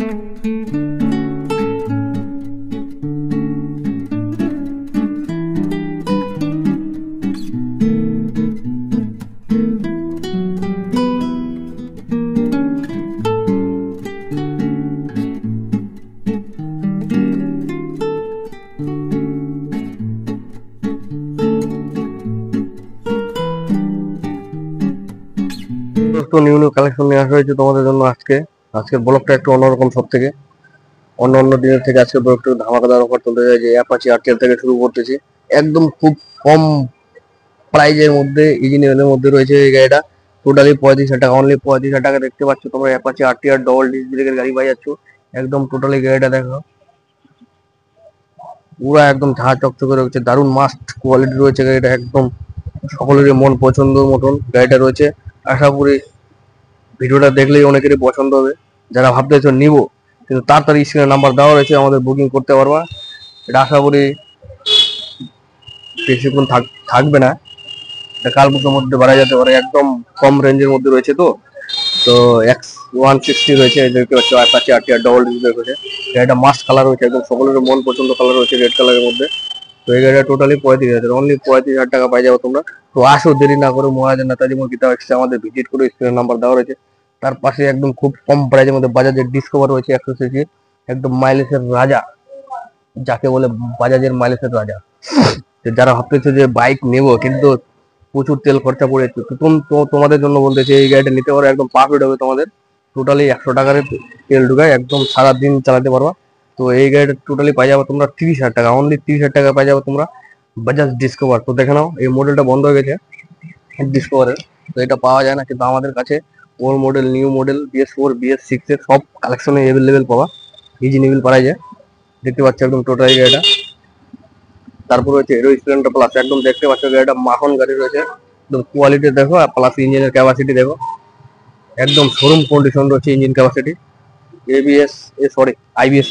New new collection নিয়ে আসা হয়েছে তোমাদের জন্য। আজকের ব্লগটা একটু অন্যরকম, সব থেকে অন্য দিনের থেকে আজকে একটু ধামাকাদার অফার চলতে যায়, যে অ্যাপাচি আরটিআর থেকে শুরু করতেছি। একদম খুব কম প্রাইজের মধ্যে, ইজি লেভেলের মধ্যে রয়েছে এই গাড়িটা। টোটালি 35,000 টাকা, অনলি 35,000 টাকা দেখতে পাচ্ছ তোমরা। অ্যাপাচি আরটিআর ডবল ডিস্ক ব্রেকের গাড়ি পাই যাচ্ছ। একদম টোটালি গাড়িটা দেখো, পুরা একদম ঝাঁ চকচকে রয়েছে, দারুণ মাস্ট কোয়ালিটি রয়েছে গাড়িটা। একদম সকলেরই মন পছন্দের মতন গাড়িটা রয়েছে। আশা করি ভিডিওটা দেখলেই অনেকেরই পছন্দ হবে। যারা ভাবতেছো নিবো, কিন্তু তাড়াতাড়ি স্ক্রিনে নাম্বার দেওয়া রয়েছে, আমাদের বুকিং করতে পারবা। এটা আশা করি বেশিক্ষণ থাকবে না, এটা কাল পরশুর মধ্যে বাড়া যেতে পারে। একদম কম রেঞ্জের মধ্যে রয়েছে তো তো X160 রয়েছে, দেখতে পাচ্ছ Apache RTR double disc brake রয়েছে। এটা মাস্ট কালার রয়েছে, একদম সকলের মন পছন্দ কালার রয়েছে, রেড কালারের মধ্যে। তো এই গাড়িটা টোটালি 35,000, অনলি 35,000 টাকা পাই যাবো তোমরা। তো আসো, দেরি না করে মহারাজা নেতাজি মোড় গীতা এক্সচেঞ্জে আমাদের ভিজিট করে, স্ক্রিনের নাম্বার দেওয়া রয়েছে। তার পাশে একদম খুব কম প্রাইজের মধ্যে বাজাজের ডিসকভার রয়েছে 100 সিসি, একদম মাইলেজের রাজা, যাকে বলে বাজাজের মাইলেজের রাজা। যারা ভাবতেছে যে বাইক নেবো কিন্তু প্রচুর তেল খরচা পড়েছে, তোমাদের জন্য বলতেছি এই গাড়িটা নিতে পারো, একদম পারফেক্ট হবে তোমাদের। টোটালি 100 টাকার তেল ঢুকায়, একদম সারাদিন চালাতে পারবা। তো এই গাড়িটা টোটালি পাই যাবো তোমরা 30,000 টাকা, অনলি 30,000 টাকা পাই যাবো তোমরা বাজাজ ডিসকভার। তো দেখে নাও, এই মডেলটা বন্ধ হয়ে গেছে ডিসকভারের, তো এটা পাওয়া যায় না, কিন্তু আমাদের কাছে old model, new model, BS4 BS6 এর সব কালেকশনে অ্যাভেলেবেল পাবা, ইজি নিবিল পাওয়া যায়। দেখতে পাচ্ছ একদম টোটাল গাড়িটা। তারপর হচ্ছে হিরো স্প্লেন্ডার প্লাস, একদম দেখতে পাচ্ছ গাড়িটা মাখন গাড়ি রয়েছে, একদম কোয়ালিটি দেখো, আর প্লাস ইঞ্জিনের ক্যাপাসিটি দেখো, একদম শোরুম কন্ডিশন রয়েছে ইঞ্জিন ক্যাপাসিটি। IBS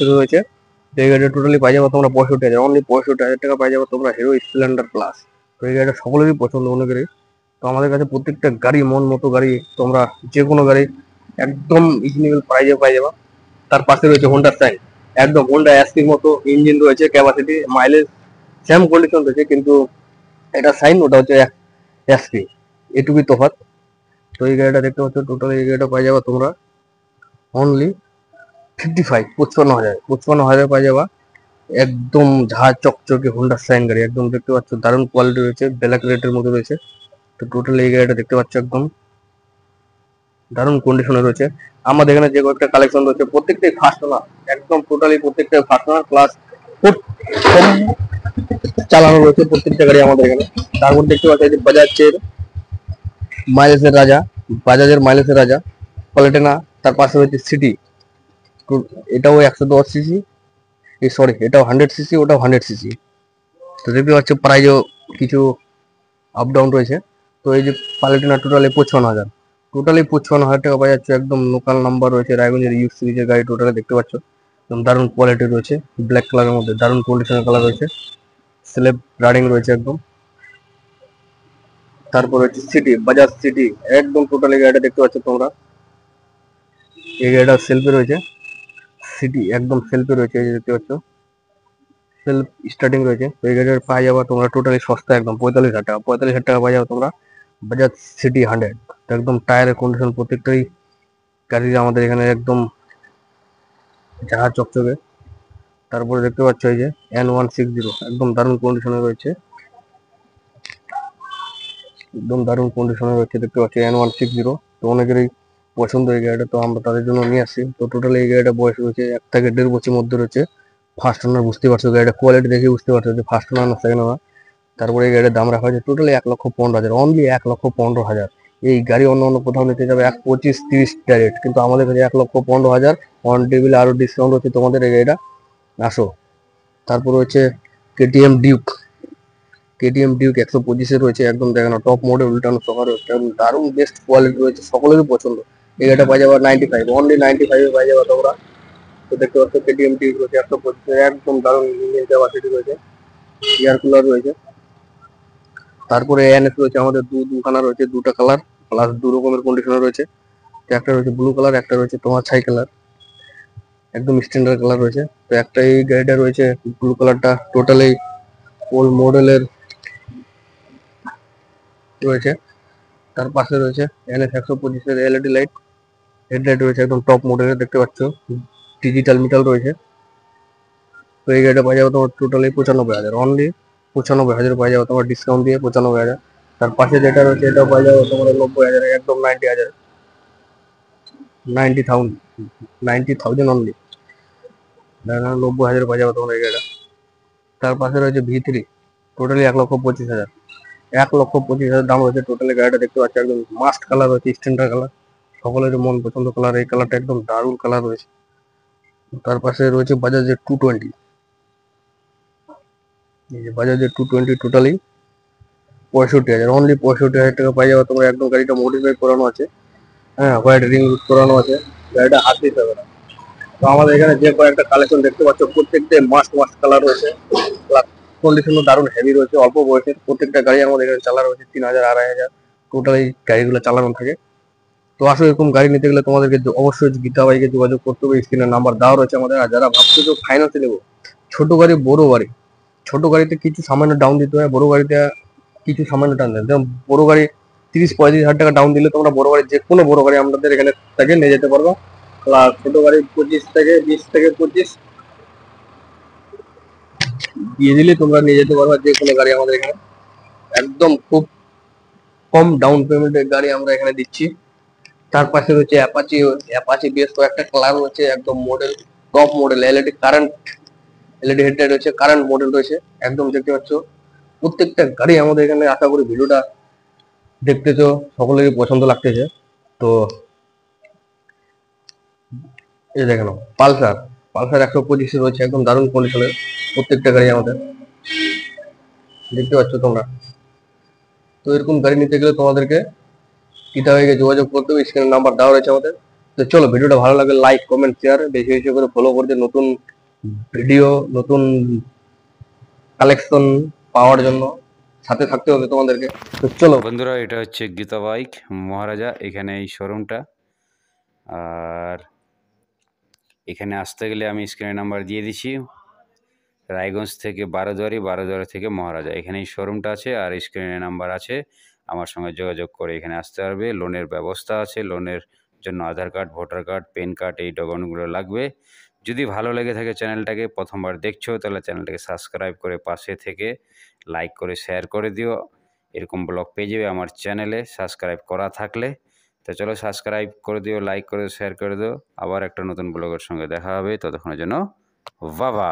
এর রয়েছে। তো এই গাড়িটা টোটালি পাই যাবো তোমরা 65,000, অনলি 65,000 টাকা পাই যাবো তোমরা হিরো স্প্লেন্ডার প্লাস। তো এই গাড়িটা সকলেরই পছন্দ অনেকেরই। তো আমাদের কাছে প্রত্যেকটা গাড়ি মন মতো গাড়ি, তোমরা যে কোনো গাড়ি একদম রিজনেবল প্রাইজে পাই যাবা। তার পাশে রয়েছে হোন্ডা সাইন, একদম হোন্ডা এসপির মতো ইঞ্জিন রয়েছে, ক্যাপাসিটি, মাইলেজ সেম কন্ডিশন রয়েছে, কিন্তু এটা সাইন, ওটা হচ্ছে এসপি, এটুকুই তফাৎ। তো এই গাড়িটা দেখতে পাচ্ছ, টোটাল এই গাড়িটা পাই যাবা তোমরা অনলি 55,000 পাই যাবা। একদম ঝাঁ চকচকে হোন্ডা সাইন গাড়ি, একদম দেখতে পাচ্ছ দারুণ কোয়ালিটি রয়েছে, ব্ল্যাক রেডের মধ্যে রয়েছে। তো টোটাল এই গাড়িটা দেখতে পাচ্ছ একদম দারুণ কন্ডিশনে রয়েছে। আমাদের এখানে যে কয়েকটা কালেকশন রয়েছে প্রত্যেকটাই ফার্স্ট ওনার, একদম টোটালি প্রত্যেকটাই ফার্স্ট ওনার, প্লাস চালানো রয়েছে প্রত্যেকটা গাড়ি আমাদের এখানে। তারপর দেখতে পাচ্ছি যে মাইলেজের রাজা বাজাজের মাইলেজের রাজা প্লাটিনা। তার পাশে রয়েছে সিটি, এটাও 110 সিসি, সরি এটাও 100 সিসি, ওটাও 100 সিসি। তো দেখতে পাচ্ছ প্রাইজও কিছু আপ ডাউন রয়েছে। তো এই যে প্লাটিনা টোটালি 55,000 টাকা পাওয়া যাচ্ছে, একদম লোকাল নাম্বার রয়েছে, রায়গঞ্জের ইউজ সিরিজের গাড়ি টোটালি দেখতে পাচ্ছ, একদম দারুণ কোয়ালিটি রয়েছে, ব্ল্যাক কালারের মধ্যে দারুণ কন্ডিশনের কালার রয়েছে, স্লেব রানিং রয়েছে একদম। তারপর হচ্ছে সিটি, বাজাজ সিটি, একদম টোটালি গাড়িটা দেখতে পাচ্ছ তোমরা। এই গাড়িটা সেলফে রয়েছে, সিটি একদম সেলফে রয়েছে, এই যে দেখতে পাচ্ছ সেলফ স্টার্টিং রয়েছে। তো এই গাড়িটা পাই যাবা তোমরা টোটালি সস্তা, একদম 45,000 টাকা, 45,000 টাকা পাই যাবে তোমরা বাজাজ সিটি 100। একদম টায়ারের কন্ডিশন প্রত্যেকটাই গাড়ির আমাদের এখানে একদম ঝাঁ চকচকে। তারপরে দেখতে পাচ্ছ এই যে N160, একদম দারুণ কন্ডিশনে রয়েছে, একদম দারুণ কন্ডিশনে রয়েছে, দেখতে পাচ্ছি N160। তো অনেকেরই পছন্দ এই গাড়িটা, তো আমরা তাদের জন্য নিয়ে আসি। তো টোটালি এই গাড়িটা বয়স রয়েছে 1 থেকে 1.5 বছর মধ্যে রয়েছে। ফার্স্ট ওনার, বুঝতে পারছো গাড়িটা কোয়ালিটি দেখে বুঝতে পারছো যে ফার্স্ট ওনার না সেকেন্ড ওনার। তারপরে এই গাড়ির দাম রাখা হয়েছে টোটালি 1,15,000, অনলি 1,15,000। এই গাড়ি অন্য অন্য কোথাও নিতে যাবে 1,25,30 ডাইরেক্ট, কিন্তু আমাদের কাছে 1,15,000 অন টেবিলে আরো ডিসকাউন্ট হচ্ছে তোমাদের। এই গাড়িটা আসো। তারপর হচ্ছে কেটিএম ডিউক 125 রয়েছে, একদম দেখানো টপ মডেল, উল্টানো সকার রয়েছে, একদম দারুণ বেস্ট কোয়ালিটি রয়েছে, সকলেরই পছন্দ। এই গাড়িটা পাই যাবে 95, অনলি 95 পাই যাবে তোমরা। তো দেখতে পাচ্ছ কেটিএম ডিউক রয়েছে 125, একদম দারুণ ইঞ্জিন ক্যাপাসিটি রয়েছে, এয়ার কুলার রয়েছে। তারপরে এনএস রয়েছে আমাদের, দুখানা রয়েছে, দুটো কালার, প্লাস 2 রকমের কন্ডিশনার রয়েছে, একটা রয়েছে ব্লু কালার, একটা রয়েছে তোমার ছাই কালার। একদম স্ট্যান্ডার্ড কালার রয়েছে। তো একটা এই গাড়িটা রয়েছে ব্লু কালারটা, টোটালি ওল্ড মডেলের রয়েছে। তার পাশে রয়েছে NS 125 এর এলইডি লাইট, হেডলাইট রয়েছে একদম টপ মডেলের, দেখতে পাচ্ছ ডিজিটাল মিটার রয়েছে। তো এই গাড়িটা পাওয়া যাবে তোমার টোটালি 95,000, অনলি 95,000 পাওয়া যাবে তোমার ডিসকাউন্ট দিয়ে 95,000। তার পাশে যেটা রয়েছে এটাও পাওয়া যাবে তোমার 90,000, একদম 90,000, 90,000, 90,000 অনলি, 90,000 পাওয়া যাবে তোমার এই গাড়িটা। তার পাশে রয়েছে V3, টোটালি 1,25,000, 1,25,000 দাম রয়েছে টোটালি গাড়িটা, দেখতে পাচ্ছ একদম মাস্ট কালার রয়েছে, স্ট্যান্ডার্ড কালার, সকলের মন পছন্দ কালার। এই কালারটা একদম দারুণ কালার রয়েছে। তার পাশে রয়েছে বাজাজের 220, এই যে বাজাজের 220 টোটালি 65,000, অনলি 65,000 টাকা পাই যাবে তোমরা। একদম গাড়িটা মডিফাই করানো আছে, হ্যাঁ হোয়াইট রিং করানো আছে, গাড়িটা হাত দিতে হবে না। তো আমাদের এখানে যে কয়েকটা কালেকশন দেখতে পাচ্ছ প্রত্যেকটা মাস্ট মাস্ট কালার রয়েছে, কন্ডিশনও দারুণ হেভি রয়েছে। অল্প বয়সের প্রত্যেকটা গাড়ি আমাদের এখানে চালানো রয়েছে 3,000 2,500, টোটালি গাড়িগুলো চালানো থাকে। তো আসলে এরকম গাড়ি নিতে গেলে তোমাদেরকে অবশ্যই গীতা বাইকে যোগাযোগ করতে হবে, স্ক্রিনের নাম্বার দেওয়া রয়েছে আমাদের। আর যারা ভাবছো যে ফাইন্যান্সে নেবো, ছোট গাড়ি বড় গাড়ি, ছোট গাড়িতে কিছু সামান্য ডাউন দিতে হয়, বড় গাড়িতে কিছু সামান্য ডাউন দিতে হয়। যেমন বড় গাড়ি 30-35,000 টাকা ডাউন দিলে তোমরা বড় গাড়ি, যে কোনো বড় গাড়ি আমাদের এখানে থেকে নিয়ে যেতে পারবো। আর ছোট গাড়ি 20 থেকে 25 দিয়ে দিলে তোমরা নিয়ে যেতে পারবা যে কোনো গাড়ি আমাদের এখানে, একদম খুব কম ডাউন পেমেন্টের গাড়ি আমরা এখানে দিচ্ছি। তার পাশে রয়েছে অ্যাপাচি, অ্যাপাচি বেশ কয়েকটা কালার রয়েছে, একদম model top model, LED current, LED headlight রয়েছে, কারেন্ট মডেল রয়েছে, একদম দেখতে পাচ্ছ প্রত্যেকটা গাড়ি আমাদের এখানে। আশা করি ভিডিওটা দেখতেছো সকলেরই পছন্দ লাগতেছে। তো এই দেখে নাও পালসার, পালসার 125 রয়েছে, একদম দারুণ কন্ডিশনের প্রত্যেকটা গাড়ি আমাদের, দেখতে পাচ্ছ তোমরা। তো এরকম গাড়ি নিতে গেলে তোমাদেরকে কিতাবাইকে যোগাযোগ করতে হবে, স্ক্রিনের নাম্বার দেওয়া রয়েছে আমাদের। তো চলো, ভিডিওটা ভালো লাগলে লাইক কমেন্ট শেয়ার বেশি বেশি করে ফলো করতে, নতুন ভিডিও নতুন কালেকশন পাওয়ার জন্য সাথে থাকতে হবে তোমাদেরকে। তো চলো বন্ধুরা, এটা হচ্ছে গীতা বাইক মহারাজা, এখানে এই শোরুমটা। আর এখানে আসতে গেলে আমি স্ক্রিনের নাম্বার দিয়ে দিচ্ছি, রায়গঞ্জ থেকে বারোদুয়ারি, বারোদুয়ারি থেকে মহারাজা, এখানে এই শোরুমটা আছে। আর স্ক্রিনের নাম্বার আছে, আমার সঙ্গে যোগাযোগ করে এখানে আসতে পারবে। লোনের ব্যবস্থা আছে, লোনের জন্য Aadhaar card, voter card, PAN card, এই ডকুমেন্টগুলো লাগবে। যদি ভালো লেগে থাকে চ্যানেলটাকে, প্রথমবার দেখছো, তাহলে চ্যানেলটাকে সাবস্ক্রাইব করে পাশে থেকে লাইক করে শেয়ার করে দিও। এরকম ব্লগ পেয়ে যাবে আমার চ্যানেলে সাবস্ক্রাইব করা থাকলে। তো চলো, সাবস্ক্রাইব করে দিও, লাইক করে শেয়ার করে দিও। আবার একটা নতুন ব্লগের সঙ্গে দেখা হবে, ততক্ষণের জন্য বাবা।